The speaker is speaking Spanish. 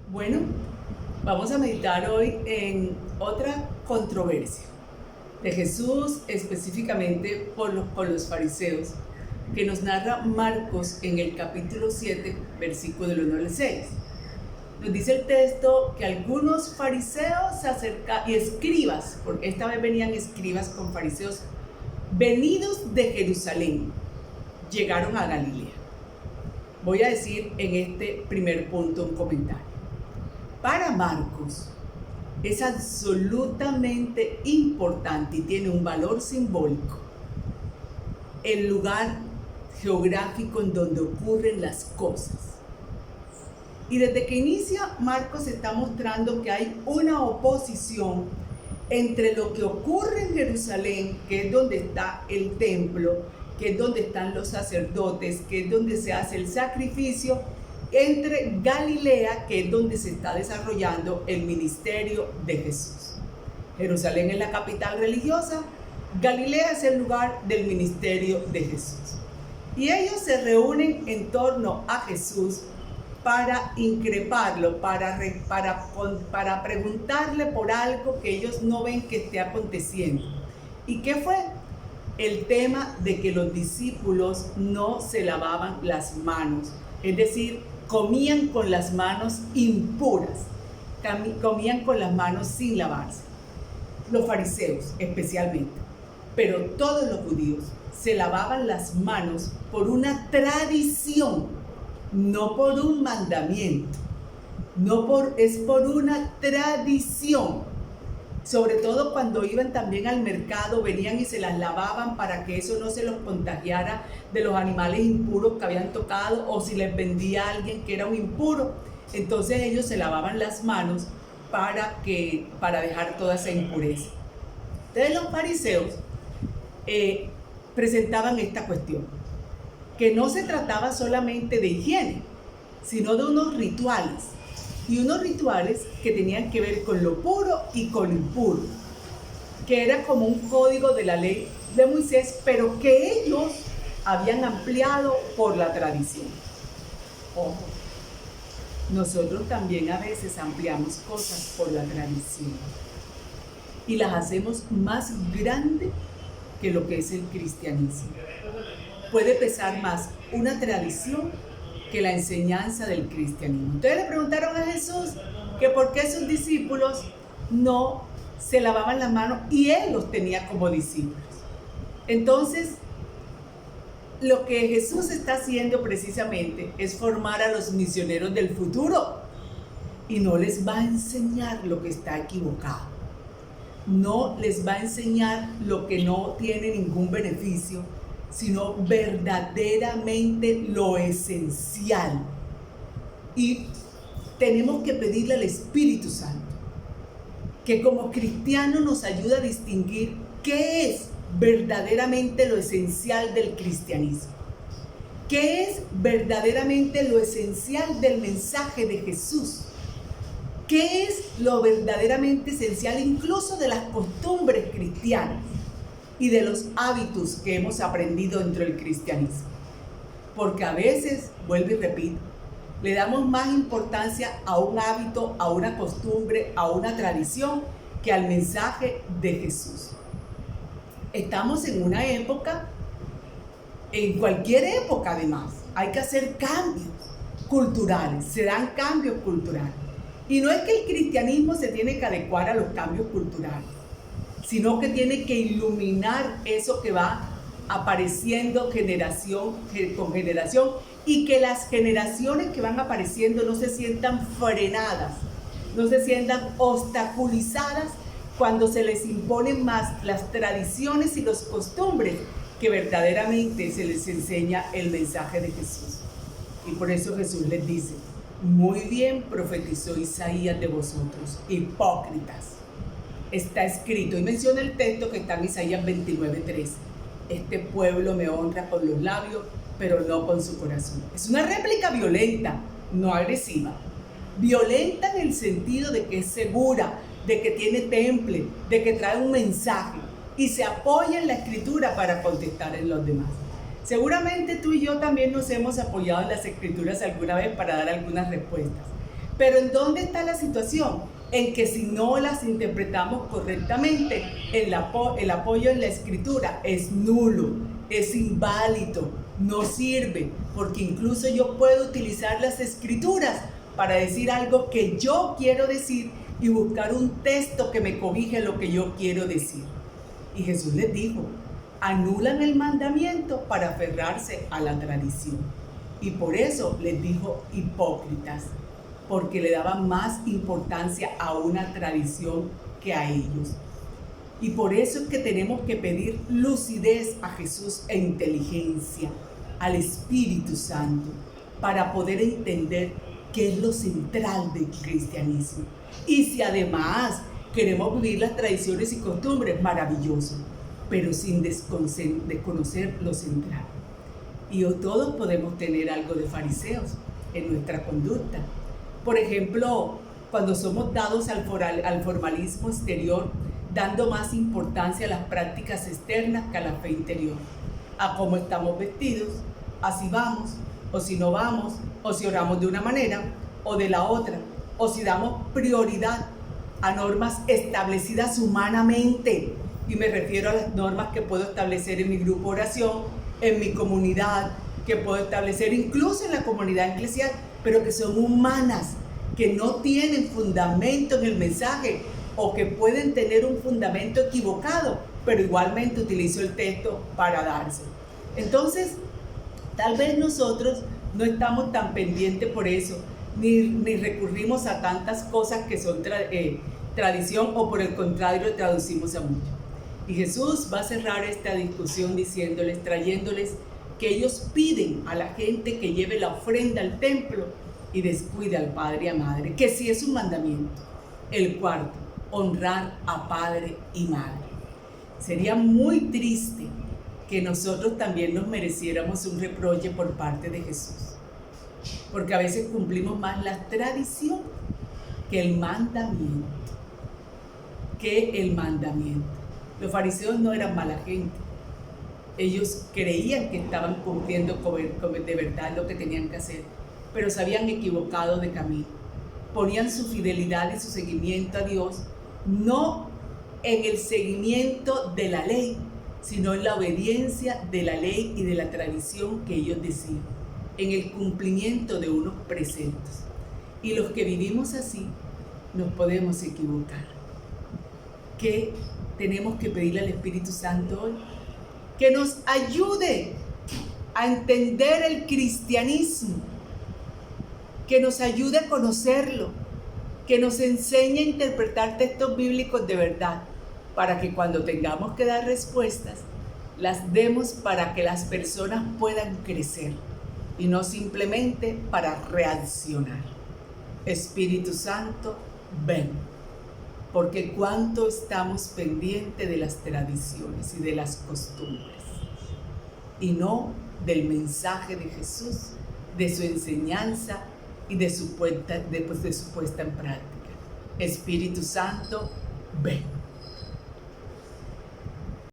Bueno, vamos a meditar hoy en otra controversia de Jesús, específicamente con los fariseos, que nos narra Marcos en el capítulo 7, versículo del 1 al 6. Nos dice el texto que algunos fariseos se acercaron, y escribas, porque esta vez venían escribas con fariseos, venidos de Jerusalén, llegaron a Galilea. Voy a decir en este primer punto un comentario. Para Marcos es absolutamente importante y tiene un valor simbólico el lugar geográfico en donde ocurren las cosas. Y desde que inicia Marcos está mostrando que hay una oposición entre lo que ocurre en Jerusalén, que es donde está el templo, que es donde están los sacerdotes, que es donde se hace el sacrificio, entre Galilea, que es donde se está desarrollando el ministerio de Jesús. Jerusalén es la capital religiosa, Galilea es el lugar del ministerio de Jesús. Y ellos se reúnen en torno a Jesús para increparlo, para preguntarle por algo que ellos no ven que esté aconteciendo. ¿Y qué fue? El tema de que los discípulos no se lavaban las manos, es decir, comían con las manos impuras, comían con las manos sin lavarse. Los fariseos especialmente, pero todos los judíos se lavaban las manos por una tradición, no por un mandamiento, es por una tradición. Sobre todo cuando iban también al mercado, venían y se las lavaban para que eso no se los contagiara de los animales impuros que habían tocado, o si les vendía a alguien que era un impuro, entonces ellos se lavaban las manos para dejar toda esa impureza. Entonces los fariseos presentaban esta cuestión, que no se trataba solamente de higiene, sino de unos rituales. Y unos rituales que tenían que ver con lo puro y con lo impuro, que era como un código de la ley de Moisés, pero que ellos habían ampliado por la tradición. Ojo, nosotros también a veces ampliamos cosas por la tradición y las hacemos más grandes que lo que es el cristianismo. Puede pesar más una tradición que la enseñanza del cristianismo. Entonces le preguntaron a Jesús que por qué sus discípulos no se lavaban las manos y él los tenía como discípulos. Entonces, lo que Jesús está haciendo precisamente es formar a los misioneros del futuro y no les va a enseñar lo que está equivocado. No les va a enseñar lo que no tiene ningún beneficio, sino verdaderamente lo esencial. Y tenemos que pedirle al Espíritu Santo que como cristianos nos ayude a distinguir qué es verdaderamente lo esencial del cristianismo, qué es verdaderamente lo esencial del mensaje de Jesús, qué es lo verdaderamente esencial incluso de las costumbres cristianas y de los hábitos que hemos aprendido dentro del cristianismo. Porque a veces, vuelvo y repito, le damos más importancia a un hábito, a una costumbre, a una tradición, que al mensaje de Jesús. Estamos en una época, en cualquier época además, hay que hacer cambios culturales, se dan cambios culturales. Y no es que el cristianismo se tiene que adecuar a los cambios culturales, sino que tiene que iluminar eso que va apareciendo generación con generación, y que las generaciones que van apareciendo no se sientan frenadas, no se sientan obstaculizadas cuando se les imponen más las tradiciones y las costumbres que verdaderamente se les enseña el mensaje de Jesús. Y por eso Jesús les dice: muy bien profetizó Isaías de vosotros, hipócritas. Está escrito, y menciona el texto que está en Isaías 29:3. Este pueblo me honra con los labios, pero no con su corazón. Es una réplica violenta, no agresiva. Violenta en el sentido de que es segura, de que tiene temple, de que trae un mensaje y se apoya en la escritura para contestar en los demás. Seguramente tú y yo también nos hemos apoyado en las escrituras alguna vez para dar algunas respuestas. Pero ¿en dónde está la situación? En que si no las interpretamos correctamente, el apoyo en la escritura es nulo, es inválido, no sirve, porque incluso yo puedo utilizar las escrituras para decir algo que yo quiero decir y buscar un texto que me cobije lo que yo quiero decir. Y Jesús les dijo, anulan el mandamiento para aferrarse a la tradición. Y por eso les dijo hipócritas, porque le daban más importancia a una tradición que a ellos. Y por eso es que tenemos que pedir lucidez a Jesús e inteligencia, al Espíritu Santo, para poder entender qué es lo central del cristianismo. Y si además queremos vivir las tradiciones y costumbres, maravilloso, pero sin desconocer lo central. Y todos podemos tener algo de fariseos en nuestra conducta. Por ejemplo, cuando somos dados al formalismo exterior, dando más importancia a las prácticas externas que a la fe interior, a cómo estamos vestidos, así vamos, o si no vamos, o si oramos de una manera o de la otra, o si damos prioridad a normas establecidas humanamente, y me refiero a las normas que puedo establecer en mi grupo de oración, en mi comunidad, que puedo establecer incluso en la comunidad eclesial, pero que son humanas, que no tienen fundamento en el mensaje o que pueden tener un fundamento equivocado, pero igualmente utilizo el texto para darse. Entonces, tal vez nosotros no estamos tan pendientes por eso, ni recurrimos a tantas cosas que son tradición, o por el contrario traducimos a mucho. Y Jesús va a cerrar esta discusión diciéndoles, trayéndoles que ellos piden a la gente que lleve la ofrenda al templo y descuide al padre y a madre, que sí es un mandamiento. El cuarto, honrar a padre y madre. Sería muy triste que nosotros también nos mereciéramos un reproche por parte de Jesús, porque a veces cumplimos más la tradición que el mandamiento. Los fariseos no eran mala gente. Ellos creían que estaban cumpliendo de verdad lo que tenían que hacer, pero se habían equivocado de camino. Ponían su fidelidad y su seguimiento a Dios no en el seguimiento de la ley, sino en la obediencia de la ley y de la tradición que ellos decían, en el cumplimiento de unos preceptos. Y los que vivimos así nos podemos equivocar. ¿Qué tenemos que pedirle al Espíritu Santo hoy? Que nos ayude a entender el cristianismo, que nos ayude a conocerlo, que nos enseñe a interpretar textos bíblicos de verdad, para que cuando tengamos que dar respuestas, las demos para que las personas puedan crecer y no simplemente para reaccionar. Espíritu Santo, ven, porque cuánto estamos pendientes de las tradiciones y de las costumbres, y no del mensaje de Jesús, de su enseñanza y de su puesta en práctica. Espíritu Santo, ven.